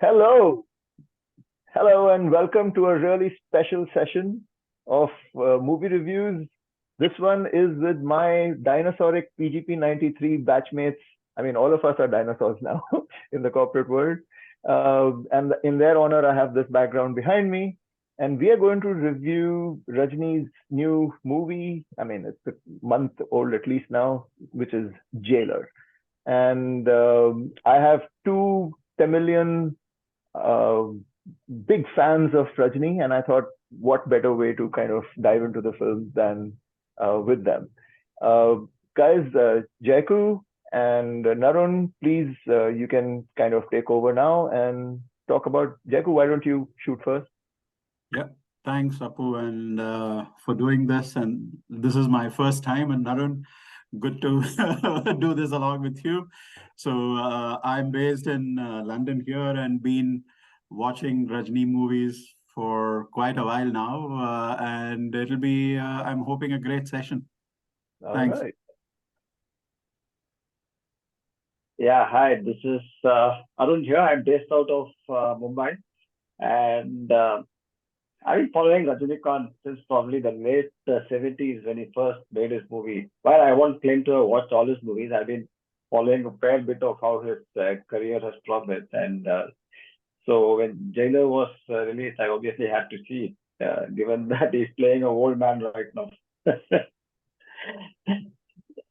Hello, hello, and welcome to a really special session of movie reviews. This one is with my dinosauric PGP 93 batchmates. I mean, all of us are dinosaurs now in the corporate world. And in their honor, I have this background behind me. And we are going to review Rajini's new movie. I mean, it's a month old at least now, which is Jailer. And I have two Tamilian uh, big fans of Rajini, and I thought, what better way to kind of dive into the film than with them? Uh, Guys, Jaiku and Narun, please, you can kind of take over now and talk about Jaiku. Why don't you shoot first? Yeah, thanks, Apu, and for doing this. And this is my first time, and Narun, good to do this along with you. So I'm based in London here and been watching Rajni movies for quite a while now, and it'll be, I'm hoping, a great session. All Thanks. right. Yeah, hi, this is Arun here. I'm based out of Mumbai, and I've been following Rajinikanth since probably the late 70s when he first made his movie. While I won't claim to have watched all his movies, I've been following a fair bit of how his career has progressed. And so when Jailer was released, I obviously had to see it, given that he's playing a old man right now.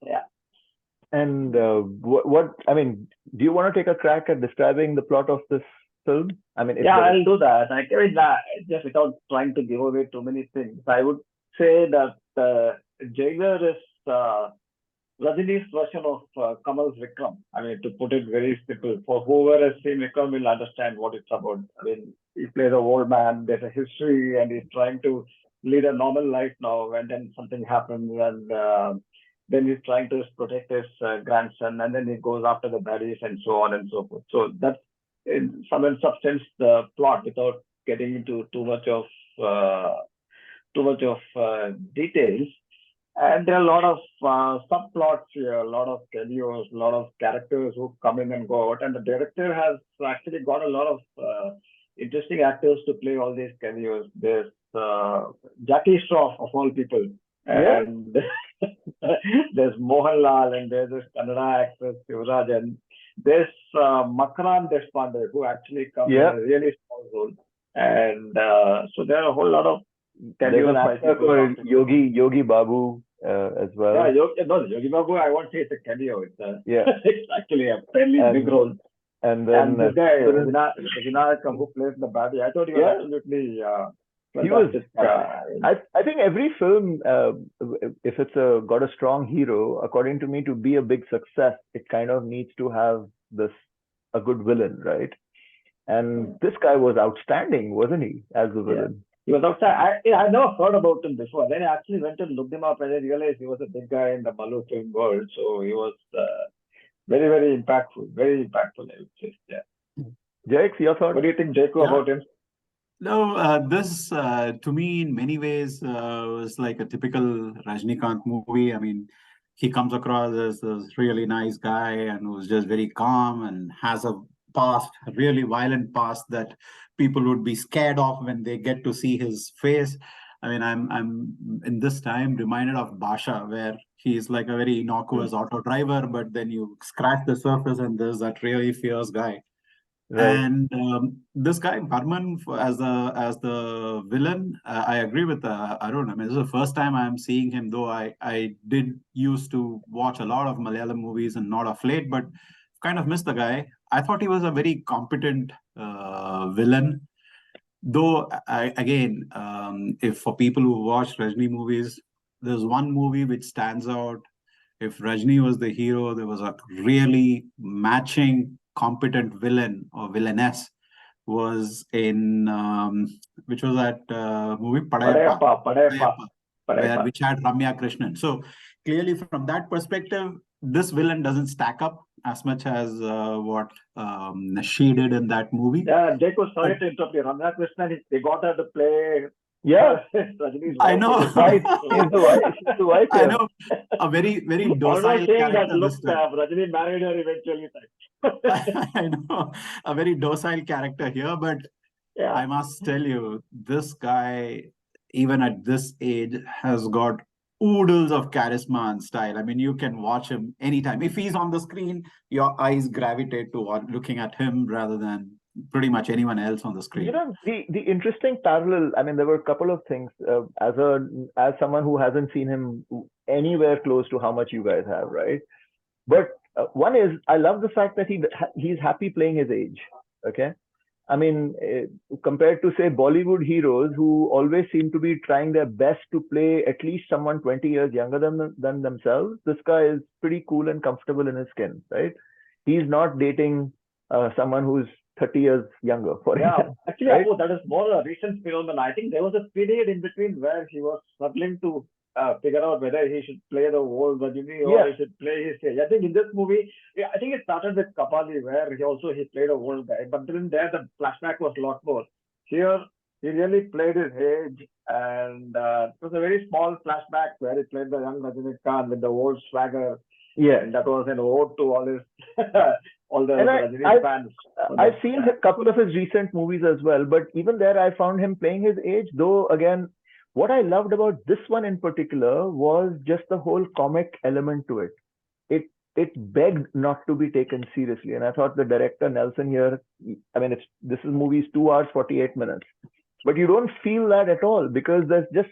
Yeah. And what, I mean, do you want to take a crack at describing the plot of this film? I mean, if Yeah, there is. I'll do that. I mean, just without trying to give away too many things, I would say that Jailer is Rajini's version of Kamal's Vikram. I mean, to put it very simple, for whoever has seen Vikram will understand what it's about. I mean, he plays a old man, there's a history, and he's trying to lead a normal life now, and then something happens, and then he's trying to protect his grandson, and then he goes after the baddies, and so on and so forth. So that's in some substance the plot without getting into too much of details. And there are a lot of subplots here, a lot of cameos, a lot of characters who come in and go out. And the director has actually got a lot of interesting actors to play all these cameos. There's Jackie Shroff, of all people. Yeah. And there's Mohanlal, and there's this Kannada actress, Yuvraj, and there's Makaran Deshpande, who actually comes in Yeah. a really small role. And so there are a whole lot of There's cameos a by fighter people. called Yogi Babu as well. Yeah, no, Yogi Babu, I won't say it's a cameo. Yeah. It's actually a fairly And- big role. And then And this guy, Suren- Vinayakam, who plays the baddie, I thought he was Yeah. absolutely He was. fantastic. I think every film, if it's got a strong hero, according to me, to be a big success, it kind of needs to have a good villain, right? And this guy was outstanding, wasn't he, as the villain? He was outside. I never heard about him before. Then I actually went and looked him up, and I realized he was a big guy in the Malu film world. So he was very, very impactful. Very impactful, I would say. Yeah. Jake, your thought? What do you think, Jacob, Yeah. about him? No, this to me in many ways was like a typical Rajnikant movie. I mean, he comes across as this really nice guy and who's just very calm and has a past, a really violent past that people would be scared of when they get to see his face. I mean, I'm in this time reminded of Basha, where he's like a very innocuous auto driver, but then you scratch the surface and there's that really fierce guy. Right. And this guy Barman as the villain, I agree with Arun. I mean, this is the first time I'm seeing him, though I did used to watch a lot of Malayalam movies and not of late, but kind of missed the guy. I thought he was a very competent villain, though. Again, if for people who watch Rajni movies, there's one movie which stands out. If Rajni was the hero, there was a really matching competent villain or villainess was in which was that movie Padayappa. which had Ramya Krishnan. So clearly from that perspective, this villain doesn't stack up as much as what she did in that movie. Yeah, Jacob, sorry to interrupt you. Ramya Krishnan, they got her to play Yeah. Rajini's I wife know. is his Right. wife. She's the wife. She's the wife I here. know. A very, very Almost docile saying that, character look, this time. Rajini married her eventually. I know. A very docile character here, but Yeah. I must tell you, this guy, even at this age, has got oodles of charisma and style. I mean, you can watch him anytime. If he's on the screen, your eyes gravitate to looking at him rather than pretty much anyone else on the screen. You know, the interesting parallel, I mean, there were a couple of things as someone who hasn't seen him anywhere close to how much you guys have, right? But one is, I love the fact that he's happy playing his age. Okay. I mean, compared to say Bollywood heroes who always seem to be trying their best to play at least someone 20 years younger than themselves, this guy is pretty cool and comfortable in his skin, right? He's not dating someone who's 30 years younger, for example. Actually, right? that is more a recent phenomenon. I think there was a period in between where he was struggling to figure out whether he should play the old Rajini or he should play his age. I think in this movie, I think it started with Kapali where he played a old guy, but then there the flashback was a lot more. Here, he really played his age, and it was a very small flashback where he played the young Rajinikanth with the old swagger. Yeah. And that was an ode to all his all the And Rajini fans. I've seen a couple of his recent movies as well, but even there I found him playing his age. Though again, what I loved about this one in particular was just the whole comic element to it. It begged not to be taken seriously, and I thought the director Nelson here. I mean, this movie is 2 hours 48 minutes, but you don't feel that at all because there's just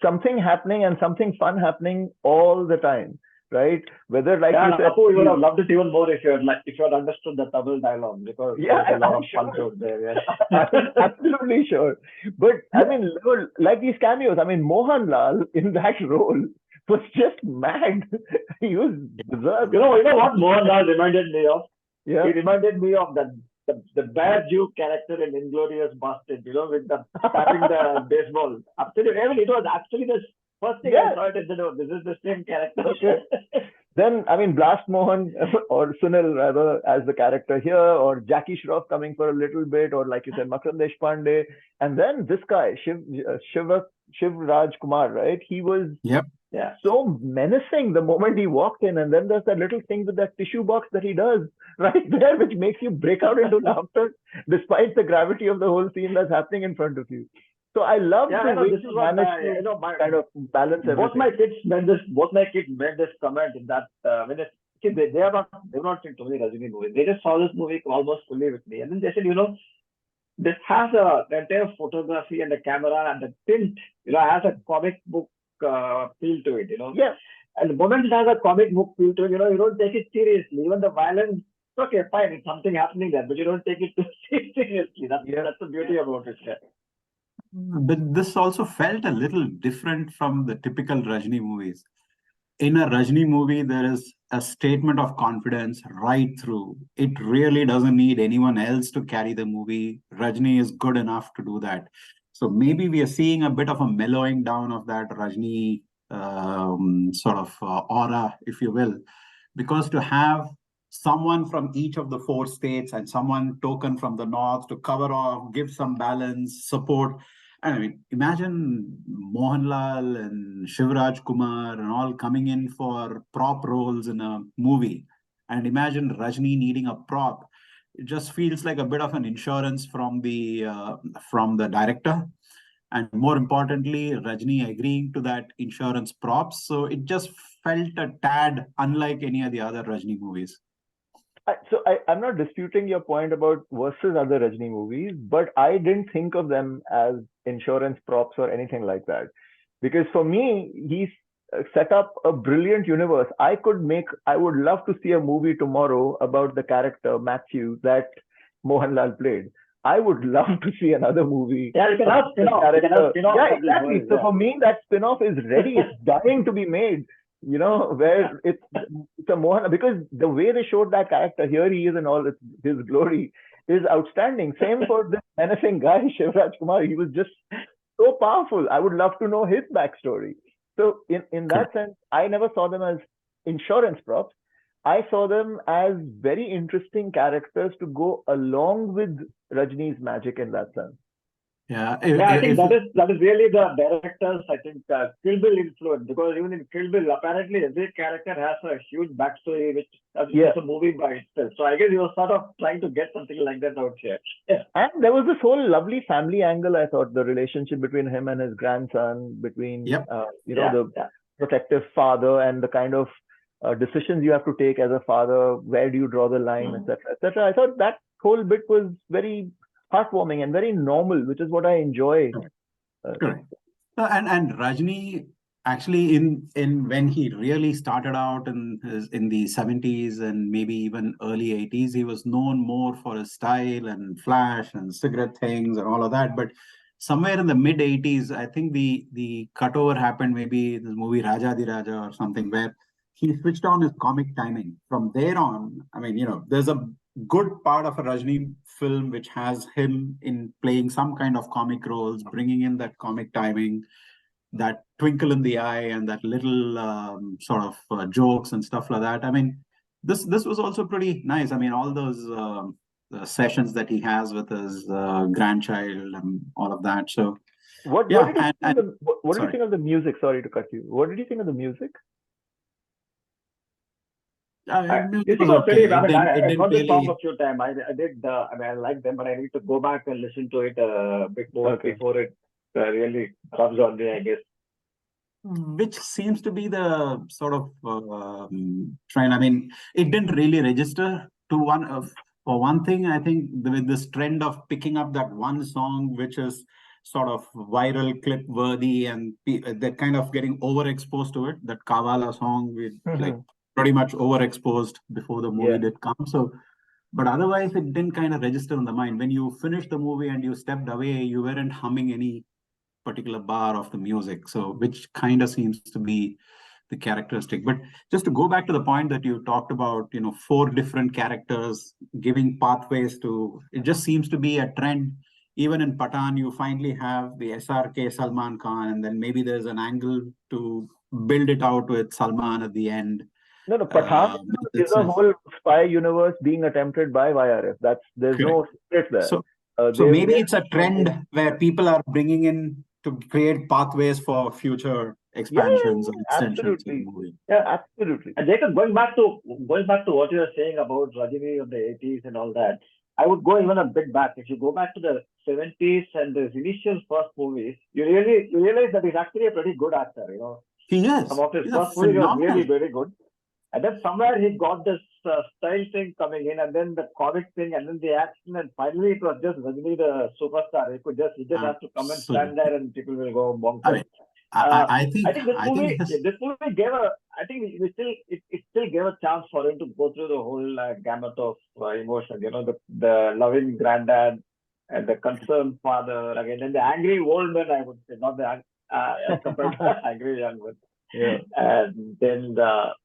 something happening and something fun happening all the time. Right? Whether like you said, Apu, you would have loved it even more if you had understood the Tamil dialogue because there's a lot of fun out there. Yeah. I'm absolutely sure. But I mean, like these cameos, I mean, Mohanlal in that role was just mad. He was berserk. You know what Mohanlal reminded me of? Yeah. He reminded me of the bad Jew character in Inglorious Bastard, with the tapping the baseball. Absolutely. I mean, it was actually the first thing I saw it and said, oh, this is the same character. Okay. Then, I mean, Blast Mohan or Sunil rather as the character here, or Jackie Shroff coming for a little bit, or like you said, Makram Deshpande, and then this guy Shiv Raj Kumar, right? He was so menacing the moment he walked in, and then there's that little thing with that tissue box that he does right there, which makes you break out into laughter despite the gravity of the whole scene that's happening in front of you. So I love the way this is what kind of balance everything. Both my kids made this comment in that when they have not seen too many Rajini movies. They just saw this movie almost fully with me, and then they said, this has the entire photography and the camera and the tint, has a comic book feel to it, Yeah. And the moment it has a comic book feel to it, you don't take it seriously. Even the violence, okay, fine, it's something happening there, but you don't take it too seriously. That's the beauty about it. Yeah. But this also felt a little different from the typical Rajini movies. In a Rajini movie, there is a statement of confidence right through. It really doesn't need anyone else to carry the movie. Rajini is good enough to do that. So maybe we are seeing a bit of a mellowing down of that Rajini sort of aura, if you will, because to have someone from each of the 4 states and someone token from the north to cover off, give some balance, support. I mean, imagine Mohanlal and Shivraj Kumar and all coming in for prop roles in a movie. And imagine Rajini needing a prop. It just feels like a bit of an insurance from the director. And more importantly, Rajini agreeing to that insurance props. So it just felt a tad unlike any of the other Rajini movies. So I'm not disputing your point about versus other Rajini movies, but I didn't think of them as insurance props or anything like that. Because for me, he's set up a brilliant universe. I would love to see a movie tomorrow about the character Matthew that Mohanlal played. I would love to see another movie. Yeah, you can have spin-off. Yeah, exactly. So for me, that spin-off is ready. It's dying to be made. Where it's a Mohan, because the way they showed that character, here he is in all his glory, is outstanding. Same for this menacing guy, Shivraj Kumar. He was just so powerful. I would love to know his backstory. So in that sense, I never saw them as insurance props. I saw them as very interesting characters to go along with Rajini's magic in that sense. Yeah. I think If that is really the director's, I think, Kill Bill influence, because even in Kill Bill, apparently every character has a huge backstory, which Yeah. is a movie by itself. So I guess he was sort of trying to get something like that out here. Yeah. And there was this whole lovely family angle, I thought, the relationship between him and his grandson, between, Yep. the protective father and the kind of decisions you have to take as a father, where do you draw the line, etc., etc. I thought that whole bit was very heartwarming and very normal, which is what I enjoy. Correct. And Rajini actually in when he really started out in the 70s and maybe even early 80s, he was known more for his style and flash and cigarette things and all of that. But somewhere in the mid 80s, I think the cutover happened, maybe the movie Raja Di Raja or something, where he switched on his comic timing. From there on, I mean, there's a good part of a Rajini film which has him in playing some kind of comic roles, bringing in that comic timing, that twinkle in the eye, and that little sort of jokes and stuff like that. I mean, this was also pretty nice. I mean, all those sessions that he has with his grandchild and all of that. So What yeah, did you think what did you sorry. think of the music? Sorry to cut you. What did you think of the music? It Music was was okay. pretty. I mean, It I didn't heard the song really. a few times. I did. I mean, I like them, but I need to go back and listen to it a bit more Okay. before it really rubs on me, I guess. Which seems to be the sort of trend. I mean, it didn't really register to one of. For one thing, I think with this trend of picking up that one song, which is sort of viral clip worthy, and they're kind of getting overexposed to it. That Kavala song, we like pretty much overexposed before the movie Yeah. did come. So, but otherwise, it didn't kind of register in the mind. When you finished the movie and you stepped away, you weren't humming any particular bar of the music, so which kind of seems to be the characteristic. But just to go back to the point that you talked about, four different characters giving pathways to, it just seems to be a trend. Even in Patan, you finally have the SRK Salman Khan, and then maybe there's an angle to build it out with Salman at the end. No, Pathan is a whole spy universe being attempted by YRF. There's no secret there. So maybe it's a trend where people are bringing in to create pathways for future expansions and extensions of the movie. Yeah, absolutely. And Jacob, going back to what you were saying about Rajini of the 80s and all that, I would go even a bit back. If you go back to the 70s and the initial first movies, you realize that he's actually a pretty good actor. He is. Some of his first movies were really very good. And then somewhere he got this style thing coming in, and then the comic thing, and then the action, and finally it was just Rajini the superstar. He just has to come and stand there, and people will go bonkers. I think this movie gave a. I think it still gave a chance for him to go through the whole gamut of emotion. The loving granddad and the concerned father again, and the angry old man. I would say, not the as compared to the angry young man. Yeah. And then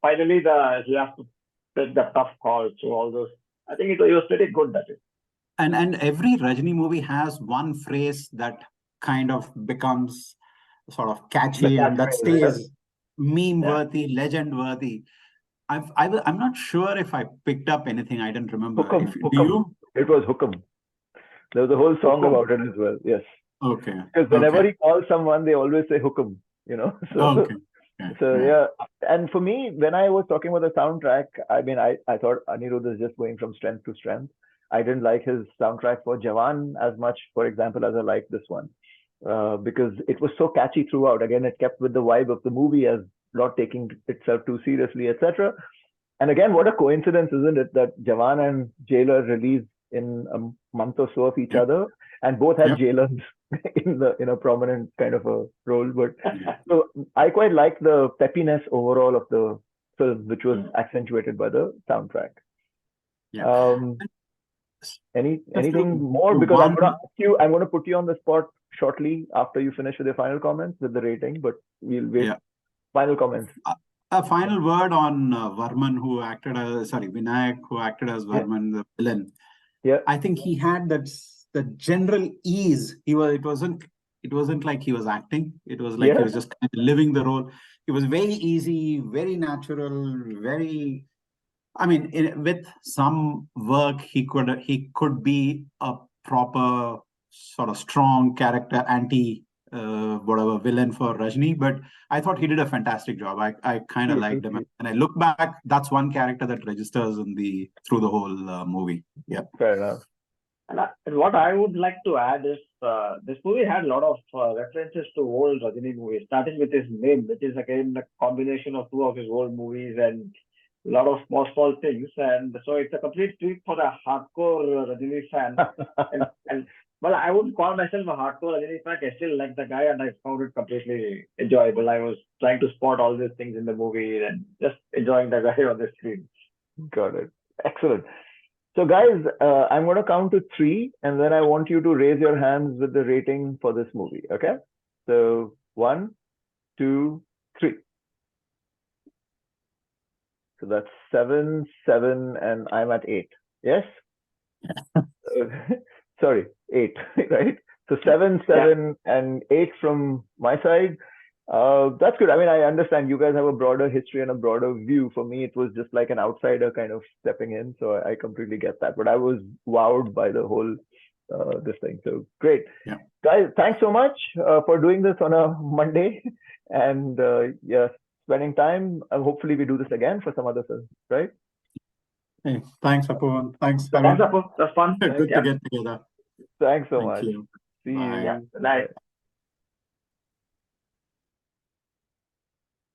finally he has to take the tough call through all those. I think it was pretty good, that is. And every Rajini movie has one phrase that kind of becomes sort of catchy and that stays meme worthy, legend worthy. I'm not sure if I picked up anything. I didn't remember. Hukum. Do you? It was Hukum. There was a whole song about it as well. Yes. Okay. Because whenever he calls someone, they always say Hukum. So, So yeah, and for me, when I was talking about the soundtrack, I mean, I thought Anirudh is just going from strength to strength. I didn't like his soundtrack for Jawan as much, for example, as I liked this one, because it was so catchy throughout. Again, it kept with the vibe of the movie as not taking itself too seriously, etc. And again, what a coincidence, isn't it, that Jawan and Jailer released in a month or so of each other, and both had jailers in a prominent kind of a role. But so I quite like the peppiness overall of the film, which was accentuated by the soundtrack. Anything more? Because I'm going to put you on the spot shortly after you finish with your final comments with the rating, but we'll wait. Final comments. A final word on Varman, who acted as Vinayak, who acted as Varman, the villain. Yeah, I think he had the general ease. It wasn't like he was acting. It was like he was just kind of living the role. It was very easy, very natural, very. I mean, with some work, he could be a proper sort of strong character, whatever villain for Rajini, but I thought he did a fantastic job. I kind of liked him, and I look back, that's one character that registers through the whole movie. Yeah, fair enough. And what I would like to add is this movie had a lot of references to old Rajini movies, starting with his name, which is again a combination of two of his old movies and a lot of small things. And so it's a complete treat for a hardcore Rajini fan. and well, I wouldn't call myself a hardcore Rajini fan. I still like the guy and I found it completely enjoyable. I was trying to spot all these things in the movie and just enjoying the guy on the screen. Got it. Excellent. So guys, I'm going to count to 3 and then I want you to raise your hands with the rating for this movie. Okay. So 1, 2, 3. So that's 7, 7, and I'm at 8. Yes? Sorry, 8, right? So 7, 7, and 8 from my side. That's good. I mean, I understand you guys have a broader history and a broader view. For me, it was just like an outsider kind of stepping in. So I completely get that. But I was wowed by the whole this thing. So great. Yeah. Guys, thanks so much for doing this on a Monday. And yeah, spending time. Hopefully we do this again for some other film, right? Hey, thanks, Apu. Thanks, Thanks, Apu. That's fun. Good to get together. Thanks so Thank much. you. See Bye. you. Yeah. Good night.